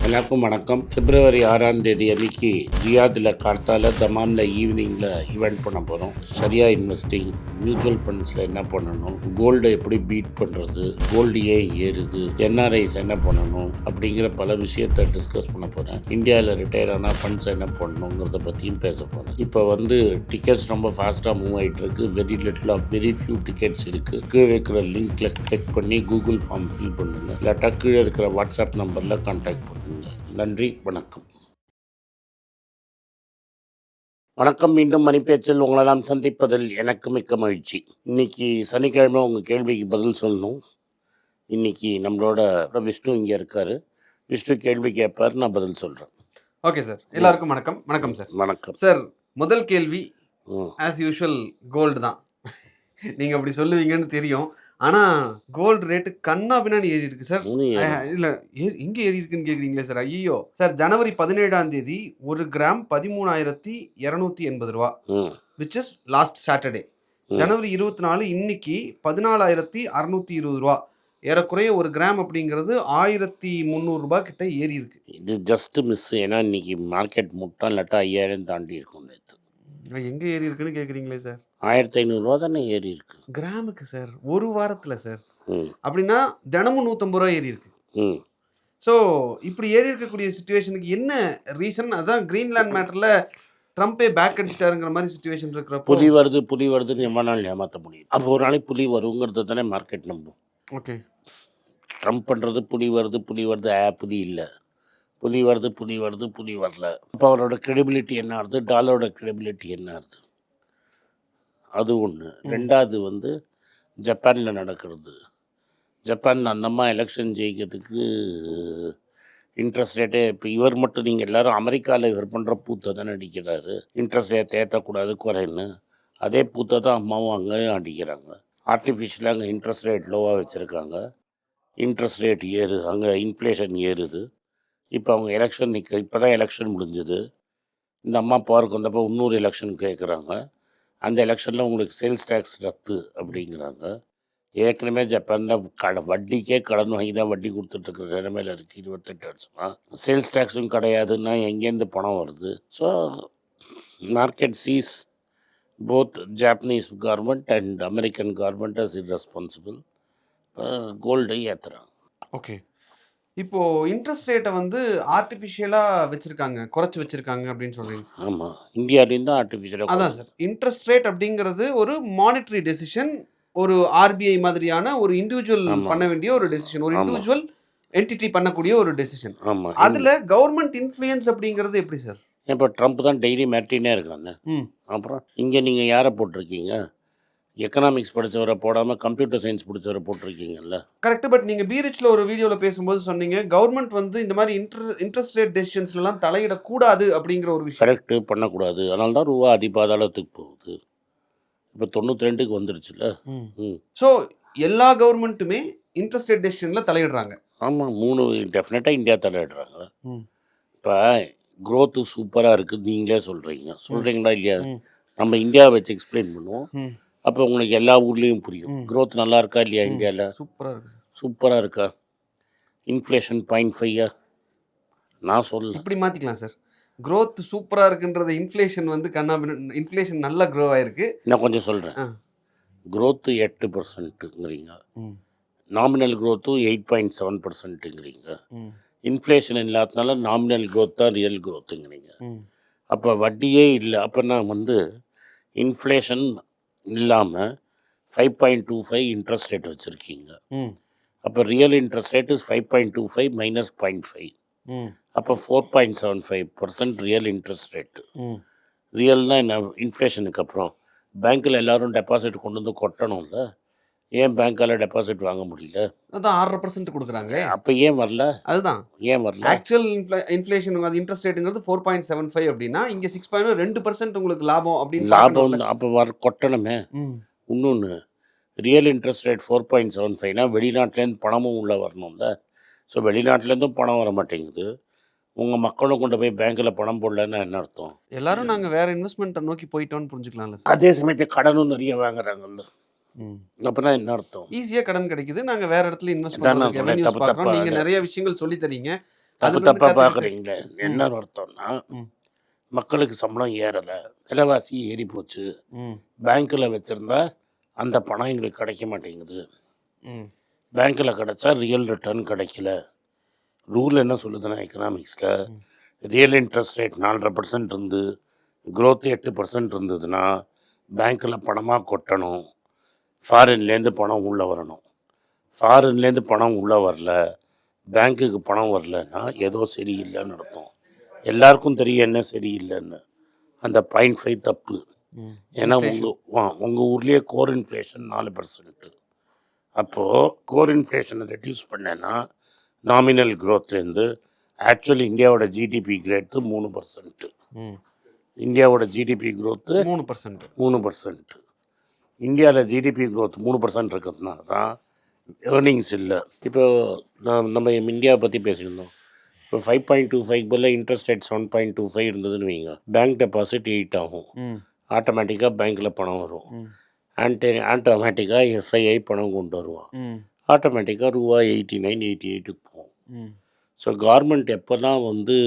எல்லாருக்கும் வணக்கம். பிப்ரவரி 6ஆம் தேதி அன்னைக்கு ரியாதில் கார்த்தால தமாமில் ஈவினிங்கில் ஈவெண்ட் பண்ண போகிறோம். சரியா இன்வெஸ்டிங், மியூச்சுவல் ஃபண்ட்ஸில் என்ன பண்ணணும், கோல்டை எப்படி பீட் பண்ணுறது, கோல்டு ஏன் ஏறுது, என்ஆர்ஐஸ் என்ன பண்ணணும் அப்படிங்கிற பல விஷயத்தை டிஸ்கஸ் பண்ண போகிறேன். இந்தியாவில் ரிட்டையர் ஆனால் ஃபண்ட்ஸ் என்ன பண்ணணுங்கிறத பற்றியும் பேச போகிறேன். இப்போ டிக்கெட்ஸ் ரொம்ப ஃபாஸ்ட்டாக மூவ் ஆகிட்டு இருக்கு. வெரி ஃபியூ டிக்கெட்ஸ் இருக்குது. கீழே இருக்கிற லிங்க்கில் கிளிக் பண்ணி கூகுள் ஃபார்ம் ஃபில் பண்ணுங்கள். இல்லாட்டா கீழே இருக்கிற வாட்ஸ்அப் நம்பரில் கான்டாக்ட் பண்ணுங்கள். நன்றி, வணக்கம். வணக்கம். மீண்டும் மணிப்பேச்சில் உங்களெல்லாம் சந்திப்பதில் எனக்கு மிக்க மகிழ்ச்சி. இன்னைக்கு சனிக்கிழமை உங்கள் கேள்விக்கு பதில் சொல்லணும். இன்னைக்கு நம்மளோட விஷ்ணு இங்கே இருக்காரு. விஷ்ணு கேள்வி கேட்பார், நான் பதில் சொல்கிறேன். ஓகே சார், எல்லாருக்கும் வணக்கம். வணக்கம் சார். வணக்கம் சார். முதல் கேள்வி ஆஸ் யூஷுவல் கோல்டு தான். நீங்கள் அப்படி சொல்லுவீங்கன்னு தெரியும். ஆனால் கோல்டு ரேட்டு கண்ணா பின்னாடி ஏறி இருக்கு சார். இல்லை, இங்கே ஏறி இருக்குன்னு கேட்குறீங்களே சார். ஐயோ சார், ஜனவரி 17ஆம் தேதி 1 கிராம் 13,280 ரூபா, விச் இஸ் லாஸ்ட் சாட்டர்டே. ஜனவரி 24 இன்னைக்கு 14,620 ரூபா. ஏறக்குறைய 1 கிராம் அப்படிங்கிறது 1,300 ரூபாய் கிட்ட ஏறி இருக்கு. இது ஜஸ்ட் மிஸ். ஏன்னா இன்னைக்கு மார்க்கெட் முட்டான் இல்லாட்டா 5,000 தாண்டி இருக்கும். எங்கே ஏறி இருக்குன்னு கேட்குறீங்களே சார். 1,500 ரூபா தானே ஏறி இருக்கு கிராமுக்கு சார், ஒரு வாரத்தில் சார். அப்படின்னா தினமும் 150 ரூபா ஏறி இருக்கு. ஸோ இப்படி ஏறி இருக்கக்கூடிய சுச்சுவேஷனுக்கு என்ன ரீசன்? அதான் கிரீன்லேண்ட் மேட்டரில் ட்ரம்ப்பே பேக் அடிச்சிட்டாருங்கிற மாதிரி சுச்சுவேஷன் இருக்கிறப்போ புலி வருதுன்னு எவ்வளோ நாள் ஏமாற்ற முடியும்? அப்போ ஒரு நாளைக்கு புலி வருங்கிறது தானே மார்க்கெட் நம்பும். ஓகே, ட்ரம்ப் பண்ணுறது புலி வருது புலி இல்லை, புலி வரல. அப்போ அவரோட கிரெடிபிலிட்டி என்ன ஆகுது, டாலரோட கிரெடிபிலிட்டி என்ன ஆகுது? அது ஒன்று. ரெண்டாவது ஜப்பானில் நடக்கிறது. ஜப்பானில் அந்தம்மா எலெக்ஷன் ஜெயிக்கிறதுக்கு இன்ட்ரெஸ்ட் ரேட்டே இப்போ இவர் மட்டும் நீங்கள் எல்லோரும் அமெரிக்காவில் இவர் பண்ணுற பூத்தை தானே அடிக்கிறாரு. இன்ட்ரெஸ்ட் ரேட் ஏற்றக்கூடாது குறைன்னு. அதே பூத்தை தான் அம்மாவும் அங்கேயும் அடிக்கிறாங்க. ஆர்டிஃபிஷியலாக அங்கே இன்ட்ரெஸ்ட் ரேட் லோவாக வச்சுருக்காங்க. இன்ட்ரெஸ்ட் ரேட் ஏறுது, அங்கே இன்ஃப்ளேஷன் ஏறுது. இப்போ அவங்க எலெக்ஷன் இப்போ தான் எலெக்ஷன் முடிஞ்சுது. இந்த அம்மா பவருக்கு வந்தப்போ இன்னொரு எலெக்ஷன் கேட்குறாங்க. அந்த எலெக்ஷனில் உங்களுக்கு சேல்ஸ் டேக்ஸ் ரத்து அப்படிங்கிறாங்க. ஏற்கனவே ஜப்பானில் வட்டிக்கே கடன் வாங்கி தான் வட்டி கொடுத்துட்ருக்குற நிலைமையில் இருக்குது 28 வருஷமாக. சேல்ஸ் டேக்ஸும் கிடையாதுன்னா எங்கேருந்து பணம் வருது? So market sees both Japanese government and American government as irresponsible. கோல்டை ஏற்றுறாங்க. ஓகே, இப்போ இன்ட்ரெஸ்ட் ரேட்டை ஆர்டிஃபிஷியலாக வச்சுருக்காங்க, குறைச்சி வச்சுருக்காங்க அப்படின்னு சொல்கிறீங்க. ஆமாம், இந்தியாவிலேயும் தான் ஆர்டிஃபிஷியலாக. அதான் சார், இன்ட்ரெஸ்ட் ரேட் அப்படிங்கிறது ஒரு மானிட்டரி டெசிஷன். ஒரு ஆர்பிஐ மாதிரியான ஒரு இண்டிவிஜுவல் பண்ண வேண்டிய ஒரு டெசிஷன், ஒரு இண்டிவிஜுவல் என்டிட்டி பண்ணக்கூடிய ஒரு டெசிஷன். ஆமாம், அதில் கவர்மெண்ட் இன்ஃப்ளூயன்ஸ் அப்படிங்கிறது எப்படி சார்? இப்போ ட்ரம்ப் தான் டெய்லி மிரட்டினே இருக்காங்க. அப்புறம் இங்கே நீங்கள் யாரை போட்டிருக்கீங்க? எக்கனாமிக்ஸ் படித்தவரை போடாமல் கம்ப்யூட்டர் சயின்ஸ் படித்தவரை போட்டிருக்கீங்கல்ல. கரெக்ட். பட் நீங்கள் பீரிச்சில் ஒரு வீடியோவில் பேசும்போது சொன்னீங்க கவர்மெண்ட் இந்த மாதிரி இன்ட்ரெஸ்ட் ரேட் டெசிஷன்ஸ்லாம் தலையிடக்கூடாது அப்படிங்கிற ஒரு விஷயம். கரெக்டு, பண்ணக்கூடாது. அதனால தான் ரூபா அதிபாதாளத்துக்கு போகுது. இப்போ 92க்கு வந்துருச்சுல்ல. ஸோ எல்லா கவர்மெண்ட்டுமே இன்ட்ரெஸ்ட் ரேட் டெசிஷனில் தலையிடுறாங்க. ஆமாம், 3 டெஃபினட்டாக இந்தியா தலையிடுறாங்க. இப்போ க்ரோத்து சூப்பராக இருக்குது நீங்களே சொல்கிறீங்களா இல்லையா? நம்ம இந்தியாவை வச்சு எக்ஸ்பிளைன் பண்ணுவோம். அப்போ உங்களுக்கு எல்லா ஊர்லேயும் புரியும். க்ரோத் நல்லா இருக்கா இல்லையா இந்தியாவில்? சூப்பராக இருக்கா? இன்ஃப்ளேஷன் 0.5 நான் இப்படி மாற்றிக்கலாம் சார். க்ரோத் சூப்பராக இருக்குன்றது இன்ஃப்ளேஷன் இன்ஃப்ளேஷன் நல்லா க்ரோ ஆகிருக்கு. நான் கொஞ்சம் சொல்கிறேன். க்ரோத்து 8%ங்கிறீங்க, நாமினல் க்ரோத்தும் 8.7%ங்கிறீங்க. இன்ஃப்ளேஷன் இல்லாதனால நாமினல் க்ரோத் தான் ரியல் க்ரோத்துங்கிறீங்க. அப்போ வட்டியே இல்லை. அப்போ நான் இன்ஃப்ளேஷன் இல்லாமல் 5.25 இன்ட்ரெஸ்ட் ரேட் வச்சுருக்கீங்க. அப்போ real interest rate is 5.25 minus 0.5. அப்போ 4.75% ரியல் இன்ட்ரெஸ்ட் ரேட்டு. ரியல்னால் என்ன? இன்ஃப்ளேஷனுக்கு அப்புறம் பேங்க்கில் எல்லோரும் டெபாசிட் கொண்டு வந்து கொட்டணும்ல. ஏன் பேங்க்கால் டெபாசிட் வாங்க முடியல? அதான் 6% கொடுக்குறாங்க. அப்போ ஏன் வரல? அதுதான் ஏன் வரல? ஆக்சுவல் இன்ஃப்ளேஷன் அது இன்ட்ரெஸ்ட் ரேட்டுங்கிறது 4.75 அப்படின்னா இங்கே 6.2% உங்களுக்கு லாபம் அப்படின்னு லாபம். அப்போ கொட்டணுமே. இன்னொன்று, ரியல் இன்ட்ரெஸ்ட் ரேட் 4.75னா வெளிநாட்டிலேருந்து பணமும் உள்ளே வரணும்ல. ஸோ வெளிநாட்டிலேருந்தும் பணம் வர மாட்டேங்குது. உங்கள் மக்களும் கொண்டு போய் பேங்க்கில் பணம் போடலன்னா என்ன அர்த்தம்? எல்லாரும் நாங்கள் வேறு இன்வெஸ்ட்மெண்ட்டை நோக்கி போயிட்டோன்னு புரிஞ்சுக்கலாம்ல. அதே சமயத்தில் கடனும் நிறைய வாங்குறாங்கல்ல. அப்படின்னா என்ன அர்த்தம்? ஈஸியாக கடன் கிடைக்குது, நாங்கள் வேறு இடத்துல இன்வெஸ்ட் பண்ணுறோம். நீங்கள் நிறைய விஷயங்கள் சொல்லி தரீங்க. தப்பு அதுலேருந்து தப்பாக கற்றுக்கிட்டு பார்க்குறீங்களே. என்ன அர்த்தம்னா, ம் மக்களுக்கு சம்பளம் ஏறலை, விலைவாசி ஏறி போச்சு, ம் பேங்க்கில் வச்சுருந்தா அந்த பணம் எங்களுக்கு கிடைக்க மாட்டேங்குது, ம் பேங்க்கில் கிடைச்சா ரியல் ரிட்டர்ன் கிடைக்கல. ரூல் என்ன சொல்லுதுன்னா எக்கனாமிக்ஸில், ம் ரியல் இன்ட்ரெஸ்ட் ரேட் 4.5% இருந்து growth 8% இருந்ததுன்னா பேங்க்கில் பணமாக கொட்டணும், ஃபாரின்லேருந்து பணம் உள்ளே வரணும். ஃபாரின்லேருந்து பணம் உள்ளே வரல, பேங்க்குக்கு பணம் வரலன்னா ஏதோ சரியில்லைன்னு அர்த்தம். எல்லாருக்கும் தெரியும் என்ன சரியில்லைன்னு. அந்த 0.5 தப்பு. ம் ஏன்னா இன்ஃப்ளேஷன் உங்கள் ஊர்லேயே கோர் இன்ஃப்ளேஷன் 4%. அப்போது கோர் இன்ஃப்ளேஷனை ரெடியூஸ் பண்ணேன்னா நாமினல் க்ரோத்லேருந்து ஆக்சுவலி இந்தியாவோட ஜிடிபி கிரேத்து 3%. ம் இந்தியாவோட ஜிடிபி க்ரோத்து 3%. 3%. இந்தியாவில் ஜிடிபி க்ரோத் 3% இருக்கிறதுனால தான் ஏர்னிங்ஸ் இல்லை. இப்போ நம்ம இந்தியாவை பற்றி பேசியிருந்தோம். இப்போ 5.25 பதில் இன்ட்ரெஸ்ட் ரேட் 7.25 இருந்ததுன்னு வைங்க, பேங்க் டெபாசிட் 8 ஆகும். ம் ஆட்டோமேட்டிக்காக பேங்க்கில் பணம் வரும். ம் ஆட்டோமேட்டிக்காக எஸ்ஐஐ பணம் கொண்டு வருவான். ம் ஆட்டோமேட்டிக்காக ரூபா 89 88 போகும். ம் ஸோ கவர்மெண்ட் எப்போல்லாம் வந்து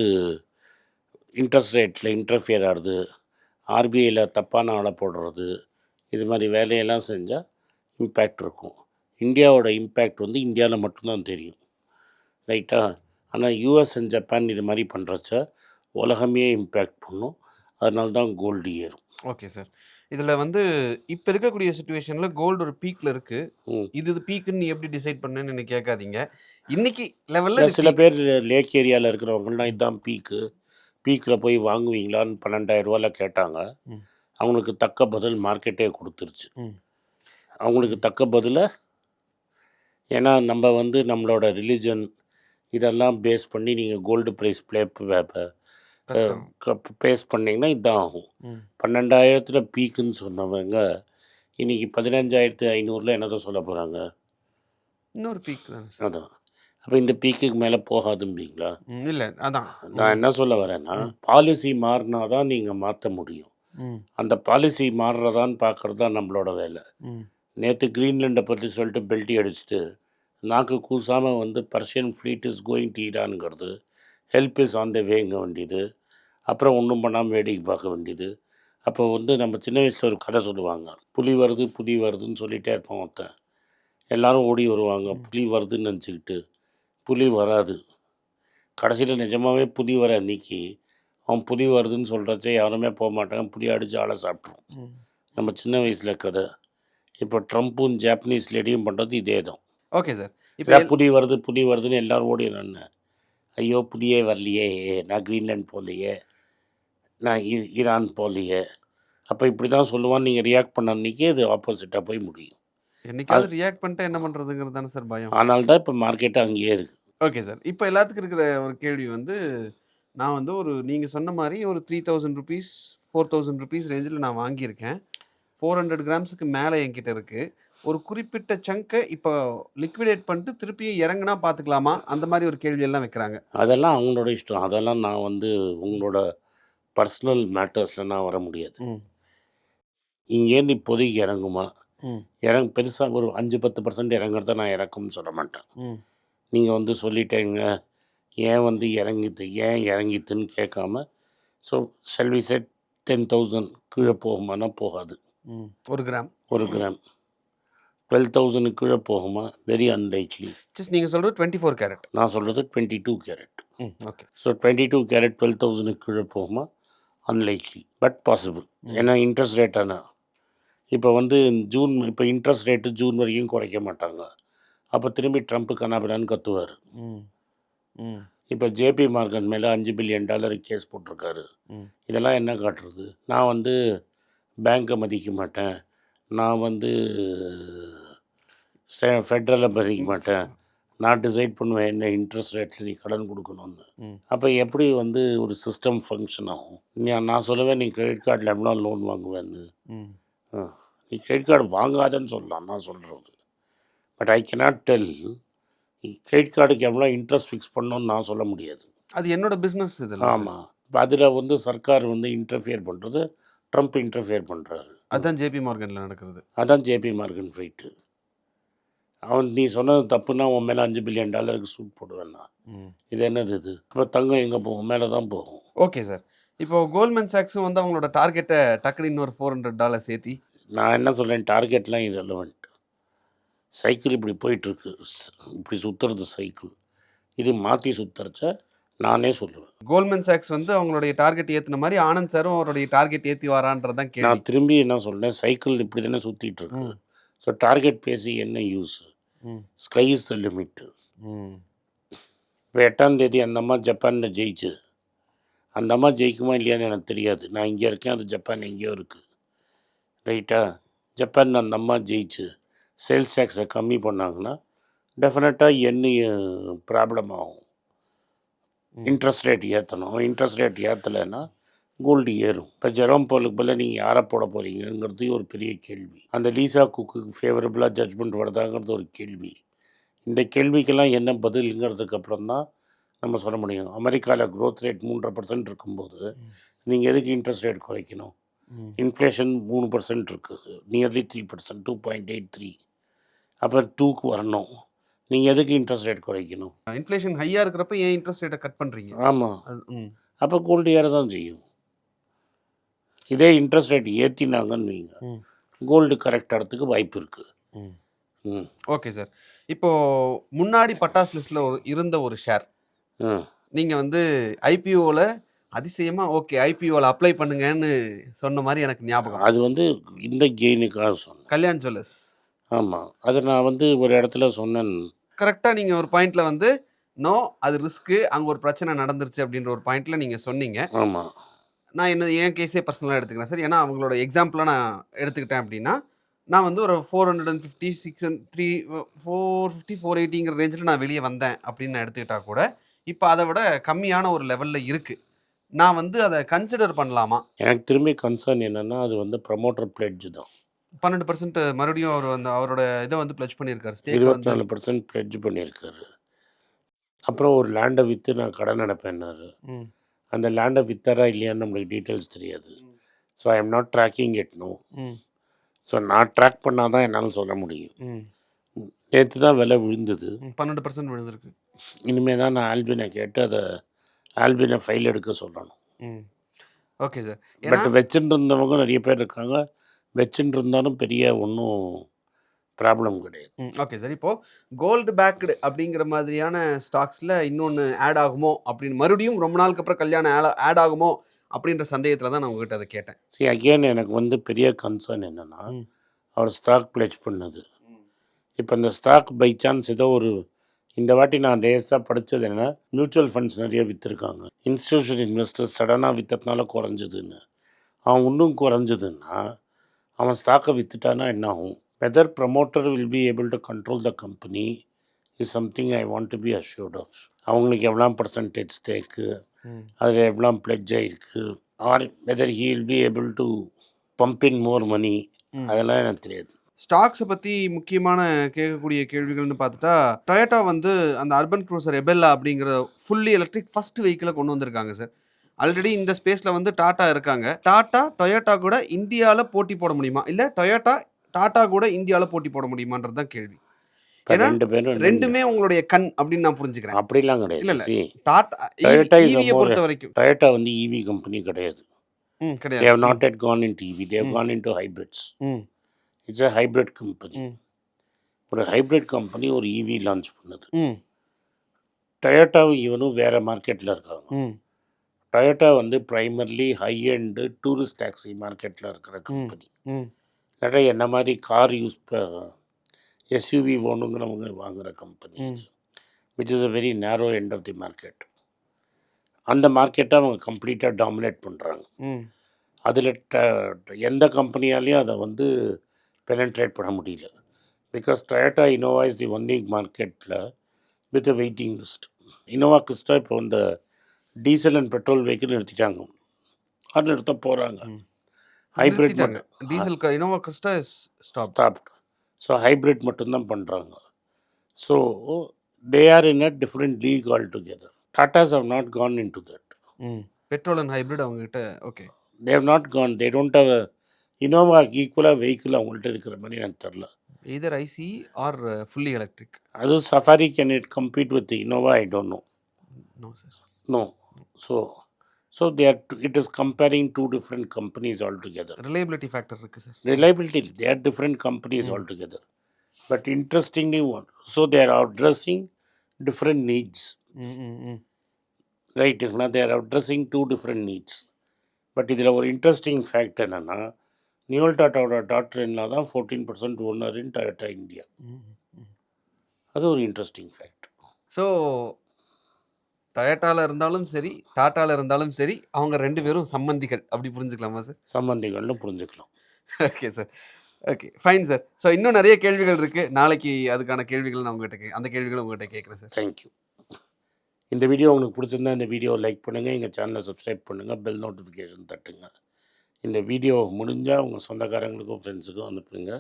இன்ட்ரெஸ்ட் ரேட்டில் இன்டர்ஃபியர் ஆகுது, ஆர்பிஐயில் தப்பான ஆளை போடுறது, இது மாதிரி வேலையெல்லாம் செஞ்சால் இம்பேக்ட் இருக்கும். இந்தியாவோட இம்பேக்ட் வந்து இந்தியாவில் மட்டும்தான் தெரியும், ரைட்டா? ஆனால் யூஎஸ் அண்ட் ஜப்பான் இது மாதிரி பண்ணுறச்ச உலகமே இம்பேக்ட் பண்ணும். அதனால தான் கோல்டு ஏறும். Okay sir. இதில் வந்து இப்போ இருக்கக்கூடிய சுச்சுவேஷனில் கோல்டு ஒரு பீக்கில் இருக்குது. ம். இது பீக்குன்னு நீ எப்படி டிசைட் பண்ணுன்னு எனக்கு கேட்காதீங்க. இன்னைக்கு லெவலில் இல்லை, இது சில பீக். பேர் லேக் ஏரியாவில் இருக்கிறவங்கலாம் இதுதான் பீக்கில் போய் வாங்குவீங்களான்னு 12,000 கேட்டாங்க. ம் அவங்களுக்கு தக்க பதில் மார்க்கெட்டே கொடுத்துருச்சு. ம் அவங்களுக்கு தக்க பதிலை, ஏன்னா நம்ம வந்து நம்மளோட ரிலிஜன் இதெல்லாம் பேஸ் பண்ணி நீங்கள் கோல்டு ப்ரைஸ் கஷ்டம். பேஸ் பண்ணிங்கன்னா இதுதான் ஆகும். ம் 12,000 பீக்குன்னு சொன்னவங்க இன்றைக்கி 15,500 என்னதான் சொல்ல போகிறாங்க? இன்னொரு பீக் தானே சார். அதான். அப்போ இந்த பீக்குக்கு மேலே போகாதும்பீங்களா? இல்லை அதான். நான் என்ன சொல்ல வரேன்னா, பாலிசி மாறினா தான் நீங்கள் மாற்ற முடியும். ம் அந்த பாலிசி மாறுறதான்னு பார்க்குறது தான் நம்மளோட வேலை. ம் நேற்று கிரீன்லாண்டை பற்றி சொல்லிட்டு பெல்ட்டி அடிச்சுட்டு நாக்கு கூசாமல் வந்து Persian fleet is going to ஈரான்ங்கிறது, ஹெல்ப் இஸ் ஆன் த வேங்க வேண்டியது, அப்புறம் ஒன்றும் பண்ணாமல் வேடிக்கை பார்க்க வேண்டியது. அப்போ வந்து நம்ம சின்ன வயசில் ஒரு கதை சொல்லுவாங்க, புலி வருது புலி வருதுன்னு சொல்லிகிட்டே இருப்பான் ஒருத்தன். எல்லாரும் ஓடி வருவாங்க புலி வருதுன்னு நினச்சிக்கிட்டு. புலி வராது. கடைசியில் நிஜமாகவே புலி வர அன்னைக்கு அவன் புலி வருதுன்னு சொல்கிறச்சே யாருமே போக மாட்டாங்க, புலி அடித்து ஆளை சாப்பிட்ருவோம். ம் நம்ம சின்ன வயசில் கதை. இப்போ ட்ரம்ப்பும் ஜாப்பனீஸ் லேடியும் பண்ணுறது இதே தான். Okay sir. இப்போ புலி வருதுன்னு எல்லாரும் ஓடிடுறாங்க. ஐயோ புலியே வரலையே, நான் கிரீன்லாண்ட் போகலையே, நான் ஈரான் போகலையே. அப்போ இப்படி தான் சொல்லுவான். நீங்கள் ரியாக்ட் பண்ண அன்றைக்கி அது ஆப்போசிட்டாக போய் முடியும். என்னைக்காவது ரியாக்ட் பண்ணிட்டு என்ன பண்ணுறதுங்கிறது தானே சார் பயம். ஆனால் தான் இப்போ மார்க்கெட்டு அங்கேயே இருக்குது. Okay sir. இப்போ எல்லாத்துக்கும் இருக்கிற ஒரு கேள்வி வந்து, நான் வந்து ஒரு நீங்கள் சொன்ன மாதிரி ஒரு 3,000 ருபீஸ் 4,000 ருபீஸ் ரேஞ்சில் நான் வாங்கியிருக்கேன். 400 கிராம்ஸுக்கு மேலே என்கிட்ட இருக்குது. ஒரு குறிப்பிட்ட சங்கை இப்போ லிக்விடேட் பண்ணிட்டு திருப்பியும் இறங்குனா பார்த்துக்கலாமா? அந்த மாதிரி ஒரு கேள்வியெல்லாம் வைக்கிறாங்க. அதெல்லாம் அவங்களோட இஷ்டம். அதெல்லாம் நான் வந்து உங்களோட பர்சனல் மேட்டர்ஸில் நான் வர முடியாது. ம் இங்கேருந்து இப்போதைக்கு இறங்குமா? ம் பெருசாக ஒரு 5-10% இறங்குறத நான் இறக்கும்னு சொல்ல மாட்டேன். ம் நீங்கள் வந்து சொல்லிட்டேங்க, ஏன் வந்து இறங்கித்துன்னு கேட்காம, ஸோ ஷல் வி செட் 10,000 கீழே போகுமானா போகாது. ம் 1 கிராம். 1 கிராம் 12,000 கீழே போகுமா? Very unlikely. ஜஸ்ட் நீங்கள் சொல்கிறது 24 கேரட். நான் சொல்கிறது 22 கேரட். ஓகே. ஸோ 22 கேரட் 12,000 கீழே போகுமா? Unlikely, but possible. ஏன்னா இன்ட்ரெஸ்ட் ரேட்டான இப்போ வந்து இப்போ இன்ட்ரெஸ்ட் ரேட்டு ஜூன் வரைக்கும் குறைக்க மாட்டாங்க. அப்போ திரும்பி ட்ரம்ப் கனாபினான்னு கத்துவார். ம் ம் இப்போ ஜேபி மார்கன் மேலே $5 பில்லியன் கேஸ் போட்டிருக்காரு. ம் இதெல்லாம் என்ன காட்டுறது? நான் வந்து பேங்க்கை மதிக்க மாட்டேன், நான் வந்து ஃபெட்ரலை மதிக்க மாட்டேன், நான் டிசைட் பண்ணுவேன் என்ன இன்ட்ரெஸ்ட் ரேட்டில் நீ கடன் கொடுக்கணும்னு. ம் அப்போ எப்படி வந்து ஒரு சிஸ்டம் ஃபங்க்ஷன் ஆகும்? நான் சொல்லுவேன் நீ கிரெடிட் கார்டில் எவ்வளோ லோன் வாங்குவேன்னு. ம் நீ கிரெடிட் கார்டு வாங்காதன்னு சொல்லலாம் நான் சொல்கிறது. But I cannot tell credit கார்டுக்கு எவ்வளோ இன்ட்ரெஸ்ட் ஃபிக்ஸ் பண்ணணும்னு நான் சொல்ல முடியாது. அது என்னோட பிஸ்னஸ் இதில். ஆமாம். இப்போ அதில் வந்து சர்க்கார் வந்து இன்டர்ஃபியர் பண்ணுறது, ட்ரம்ப் இன்டர்ஃபியர் பண்ணுறாரு. அதுதான் ஜேபி மார்கனில் நடக்கிறது. அதான் ஜேபி மார்கன் ஃபைட்டு. நீ சொன்னது தப்புன்னா உன் மேலே $5 பில்லியன் சூட் போடுவேன்னா இது என்னது இது? அப்போ தங்கம் எங்கே போகும்? மேலே தான் போகும். Okay sir. இப்போ கோல்ட்மேன் சாக்ஸும் வந்து அவங்களோட டார்கெட்டை டக்குனு இன்னொரு $400 சேர்த்தி நான் என்ன சொல்கிறேன், டார்கெட்லாம் irrelevant. சைக்கிள் இப்படி போயிட்டுருக்கு, இப்படி சுற்றுறது சைக்கிள். இது மாற்றி சுற்றுறச்ச நானே சொல்லுவேன். கோல்ட்மேன் சாக்ஸ் வந்து அவங்களுடைய டார்கெட் ஏற்றின மாதிரி ஆனந்த் சாரும் அவருடைய டார்கெட் ஏற்றி வரான்றதான் கேள்வி. நான் திரும்பி என்ன சொல்கிறேன், சைக்கிள் இப்படி தானே சுற்றிட்டு இருக்கு. ஸோ டார்கெட் பேசி என்ன use? Sky is the limit. இப்போ 8ஆம் தேதி அந்த அம்மா ஜப்பானில் ஜெயிச்சு, அந்த அம்மா ஜெயிக்குமா இல்லையான்னு எனக்கு தெரியாது. நான் இங்கே இருக்கேன், அது ஜப்பான் எங்கேயோ இருக்குது, ரைட்டா? ஜப்பான் அந்த அம்மா ஜெயிச்சு சேல்ஸ் டேக்ஸை கம்மி பண்ணாங்கன்னா டெஃபினட்டாக என்ன ப்ராப்ளம் ஆகும். இன்ட்ரெஸ்ட் ரேட் ஏற்றணும். இன்ட்ரெஸ்ட் ரேட் ஏற்றலைன்னா கோல்டு ஏறும். இப்போ ஜெரோம் பவுலுக்கு பதிலாக நீங்கள் யாரை போட போகிறீங்கிறது ஒரு பெரிய கேள்வி. அந்த லீசா குக்கு ஃபேவரபுளாக ஜட்ஜ்மெண்ட் வருதாங்கிறது ஒரு கேள்வி. இந்த கேள்விக்கெல்லாம் என்ன பதிலுங்கிறதுக்கு அப்புறம் தான் நம்ம சொல்ல முடியும். அமெரிக்காவில் க்ரோத் ரேட் 3.5% இருக்கும்போது நீங்கள் எதுக்கு இன்ட்ரெஸ்ட் ரேட் குறைக்கணும்? இன்ஃப்ளேஷன் 3% இருக்குது, நியர்லி 3%, 2.83. அப்போ 2க்கு வரணும். நீங்கள் எதுக்கு இன்ட்ரெஸ்ட் ரேட் குறைக்கணும்? இன்ஃப்ளேஷன் ஹையாக இருக்கிறப்ப ஏன் இன்ட்ரெஸ்ட் ரேட்டை கட் பண்ணுறீங்க? ஆமாம், அப்போ கோல்டு ஏற தான் செய்யும். இதே இன்ட்ரெஸ்ட் ரேட் ஏற்றினாங்கன்னு வைங்க, கோல்டு கரெக்ட் ஆகிறதுக்கு வாய்ப்பு இருக்குது. Okay sir. இப்போது முன்னாடி பட்டாஸ் லிஸ்ட்டில் இருந்த ஒரு ஷேர் நீங்கள் வந்து ஐபிஓவில் அதிசயமாக ஓகே ஐபிஓவில் அப்ளை பண்ணுங்கன்னு சொன்ன மாதிரி எனக்கு ஞாபகம். அது வந்து இந்த கெயினுக்காக சொன்னேன். கல்யாண் ஜுவல்லர்ஸ். ஆமாம், அது நான் வந்து ஒரு இடத்துல சொன்னேன். கரெக்டாக நீங்கள் ஒரு பாயிண்டில் வந்து நோ அது ரிஸ்க்கு, அங்கே ஒரு பிரச்சனை நடந்துருச்சு அப்படின்ற ஒரு பாயிண்டில் நீங்கள் சொன்னீங்க. ஆமாம், நான் என்ன என் கேஸே பர்சனலாக எடுத்துக்கிறேன் சார். ஏன்னா அவங்களோட எக்ஸாம்பிளாக நான் எடுத்துக்கிட்டேன் அப்படின்னா, நான் வந்து ஒரு 450, 600, 450, 480ங்கிற ரேஞ்சில் நான் வெளியே வந்தேன் அப்படின்னு நான் எடுத்துக்கிட்டா கூட, இப்போ அதை விட கம்மியான ஒரு லெவலில் இருக்குது. நான் வந்து அதை கன்சிடர் பண்ணலாமா? எனக்கு திரும்பி கன்சர்ன் என்னென்னா, அது வந்து ப்ரமோட்டர் பிளெட்ஜ் தான். 12% மறுபடியும் அவர் வந்து அவரோட இதை வந்து பிளட்ஜ் பண்ணியிருக்காரு. ஸ்டேக் 24% பிளெட்ஜ் பண்ணியிருக்காரு. அப்புறம் ஒரு லேண்டை விற்று நான் கடன் அடைப்பேன்னாரு. அந்த லேண்டை விற்றாரா இல்லையான்னு நம்மளுக்கு டீட்டெயில்ஸ் தெரியாது. So I am not tracking it. No. So நான் ட்ராக் பண்ணால் தான் என்னால் சொல்ல முடியும். நேற்று தான் விலை விழுந்தது, 12% விழுந்திருக்கு. இனிமேல் தான் நான் ஆல்பினை கேட்டு அதை ஆல்பினை ஃபைல் எடுக்க சொல்லணும். Okay sir. பட் வச்சுட்டு இருந்தவங்க நிறைய பேர் இருக்காங்க. வச்சுட்டு இருந்தாலும் பெரிய ஒன்றும் ப்ராப்ளம் கிடையாது. Okay sir. இப்போது கோல்டு பேக்டு அப்படிங்கிற மாதிரியான ஸ்டாக்ஸில் இன்னொன்று ஆட் ஆகுமோ அப்படின்னு மறுபடியும் ரொம்ப நாளுக்கு அப்புறம் கல்யாணம் ஆட் ஆகுமோ அப்படின்ற சந்தேகத்தில் தான் நான் உங்ககிட்ட அதை கேட்டேன். சரி, அகெயின் எனக்கு வந்து பெரிய கன்சர்ன் என்னென்னா, அவர் ஸ்டாக் பிளெட்ஜ் பண்ணது. இப்போ இந்த ஸ்டாக் பை சான்ஸ் ஏதோ ஒரு இந்த வாட்டி நான் ரேஸாக படித்தது என்னென்னா, மியூச்சுவல் ஃபண்ட்ஸ் நிறைய விற்றுருக்காங்க. இன்ஸ்டிடியூஷன் இன்வெஸ்டர்ஸ் சடனாக விற்றதுனால குறைஞ்சதுன்னு. அவன் இன்னும் குறைஞ்சதுன்னா அவன் ஸ்டாக்கை விற்றுட்டானா என்ன ஆகும்? Whether promoter will be able to control the company is something I want to be assured of. அவங்களுக்கு எவ்வளோ பர்சன்டேஜ் ஸ்டேக்கு, அதில் எவ்வளோ பிளெட்ஜ் ஆகிருக்கு, or whether he will be able to pump in more money, அதெல்லாம் எனக்கு தெரியாது. ஸ்டாக்ஸை பற்றி முக்கியமான கேட்கக்கூடிய கேள்விகள்னு பார்த்துட்டா, டொயோட்டா வந்து அந்த அர்பன் க்ரூசர் எபெல்லா அப்படிங்கிற ஃபுல்லி எலக்ட்ரிக் ஃபர்ஸ்ட் வெஹிக்கிளை கொண்டு வந்திருக்காங்க சார். ஆல்ரெடி இந்த ஸ்பேஸில் வந்து டாட்டா இருக்காங்க. டொயோட்டா கூட இந்தியாவில் போட்டி போட முடியுமா, இல்லை டாட்டா கூட இந்தியாவில் போட்டி போட முடியுமான்றது தான் கேள்வி. ஏன்னா ரெண்டுமே உங்களுடைய கண் அப்படின்னு நான் புரிஞ்சுக்கிறேன். அப்படிலாம் கிடையாது. இல்லை டாட்டா ஈவியை பொறுத்த வரைக்கும் டொயோட்டா வந்து ஈவி கம்பெனி கிடையாது. They have not yet gone into EV. They have gone into hybrids. It's a hybrid company. ஒரு ஹைப்ரிட் கம்பெனி ஒரு ஈவி லான்ச் பண்ணுது. டொயோட்டாவும் இவனும் வேறு மார்க்கெட்டில் இருக்காங்க. டொயோட்டா வந்து primarily high and tourist taxi மார்க்கெட்டில் இருக்கிற கம்பெனி. இல்லாட்டா என்ன மாதிரி கார் யூஸ் எஸ்யூவி ஓணுங்கிறவங்க வாங்குகிற company, which is a very narrow end of the market. அந்த மார்க்கெட்டை அவங்க கம்ப்ளீட்டாக டாமினேட் பண்ணுறாங்க. அதில் எந்த கம்பெனியாலையும் அதை வந்து பெனட்ரேட் பண்ண முடியல. Because Toyota Innova is the only மார்க்கெட்டில் with a waiting list. Innova Crysta இப்போ இந்த டீசல் அண்ட் பெட்ரோல் வெஹிக்கிள் நிறுத்திட்டாங்க, அது நிறுத்த போகிறாங்க. Hybrid diesel Innova Crysta stopped. So hybrid மட்டும்தான் பண்ணுறாங்க. So they are in a different league all together. Tatas have not gone into that. Petrol and hybrid அவங்ககிட்ட okay. They have not gone. They don't have a Innova ஈக்குவலாக vehicle அவங்கள்ட்ட இருக்கிற மாதிரி எனக்கு தெரில. Either IC or fully electric. அது Safari can it compete with Innova? I don't know. No sir. No. So it is comparing two different companies altogether. Reliability factor இருக்குது sir. Reliability, they are different companies altogether. But interestingly, so they are addressing different needs. Right? They are addressing two different needs. But இதில் ஒரு interesting fact என்னென்னா, நியூல் டாட்டாவோட doctor என்ன தான் 14% owner இன் Toyota India. அது ஒரு interesting fact. So டொயோட்டாவில் இருந்தாலும் சரி, டாட்டாவில் இருந்தாலும் சரி, அவங்க 2 பேரும் சம்பந்திகள் அப்படி புரிஞ்சுக்கலாமா சார்? சம்பந்திகள்னு புரிஞ்சுக்கலாம். Okay sir. Okay, fine sir. So இன்னும் நிறைய கேள்விகள் இருக்குது. நாளைக்கு அதுக்கான கேள்விகள் நான் உங்கள்கிட்ட அந்த கேள்விகளை உங்கள்கிட்ட கேட்குறேன் சார். தேங்க்யூ. இந்த வீடியோ உங்களுக்கு பிடிச்சிருந்தா இந்த வீடியோவை லைக் பண்ணுங்கள், எங்கள் சேனலை சப்ஸ்கிரைப் பண்ணுங்கள், பெல் நோட்டிஃபிகேஷன் தட்டுங்க. இந்த வீடியோ முடிஞ்சால் உங்கள் சொந்தக்காரங்களுக்கும் ஃப்ரெண்ட்ஸுக்கும் அனுப்புங்க,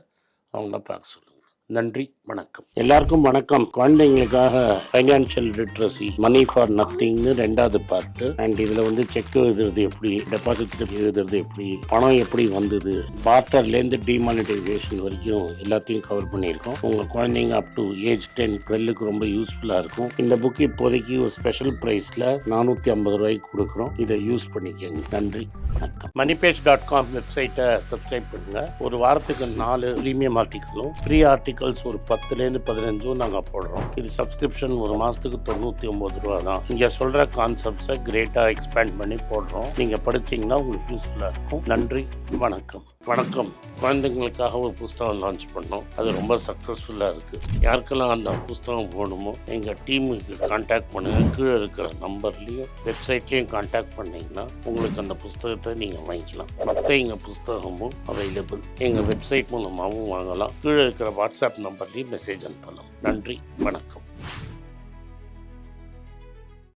அவங்கள பார்க்க சொல்லுங்கள். நன்றி, வணக்கம். எல்லாருக்கும் வணக்கம். குழந்தைங்களுக்காக ஃபைனான்ஷியல் லிட்ரஸி, மணி ஃபார் நத்திங்னு 2வது பார்ட்டு. அண்ட் இதில் செக் எழுதுறது எப்படி, டெபாசிட் ஸ்லிப் எழுதுறது எப்படி, பணம் எப்படி வந்தது, பார்ட்டர்லேருந்து டிமானிட்டைசேஷன் வரைக்கும் எல்லாத்தையும் கவர் பண்ணியிருக்கோம். உங்கள் குழந்தைங்க அப் டு ஏஜ் 10-12க்கு ரொம்ப யூஸ்ஃபுல்லாக இருக்கும். இந்த புக் இப்போதைக்கு ஒரு ஸ்பெஷல் ப்ரைஸில் 450 ரூபாய்க்கு கொடுக்குறோம். இதை யூஸ் பண்ணிக்கோங்க. நன்றி, வணக்கம். moneypage.com வெப்சைட்டை சப்ஸ்கிரைப் பண்ணுங்கள். ஒரு வாரத்துக்கு 4 ப்ரீமியம் ஆர்டிக்கலும் ஃப்ரீ ஆர்டிக்கல்ஸ் ஒரு 10லேருந்து 15 நாங்கள் போடுறோம். இது சப்ஸ்கிரிப்ஷன் ஒரு மாதத்துக்கு 99 ரூபா தான். இங்கே சொல்கிற கான்செப்ட்ஸை கிரேட்டாக எக்ஸ்பேண்ட் பண்ணி போடுறோம். நீங்கள் படித்தீங்கன்னா உங்களுக்கு யூஸ்ஃபுல்லாக இருக்கும். நன்றி, வணக்கம். வணக்கம். குழந்தைங்களுக்காக ஒரு புஸ்தகம் லான்ச் பண்ணோம். அது ரொம்ப சக்ஸஸ்ஃபுல்லாக இருக்குது. யாருக்கெல்லாம் அந்த புஸ்தகம் போகணுமோ எங்கள் டீமுக்கு கான்டாக்ட் பண்ணுங்கள். கீழே இருக்கிற நம்பர்லேயும் வெப்சைட்லேயும் கான்டாக்ட் பண்ணிங்கன்னா உங்களுக்கு அந்த புஸ்தகத்தை நீங்கள் வாங்கிக்கலாம். மற்ற எங்கள் புஸ்தகமும் அவைலபிள். எங்கள் வெப்சைட் மூலமாகவும் வாங்கலாம். கீழே இருக்கிற வாட்ஸ்அப் நம்பர்லேயும் மெசேஜ் அனுப்பலாம். நன்றி, வணக்கம்.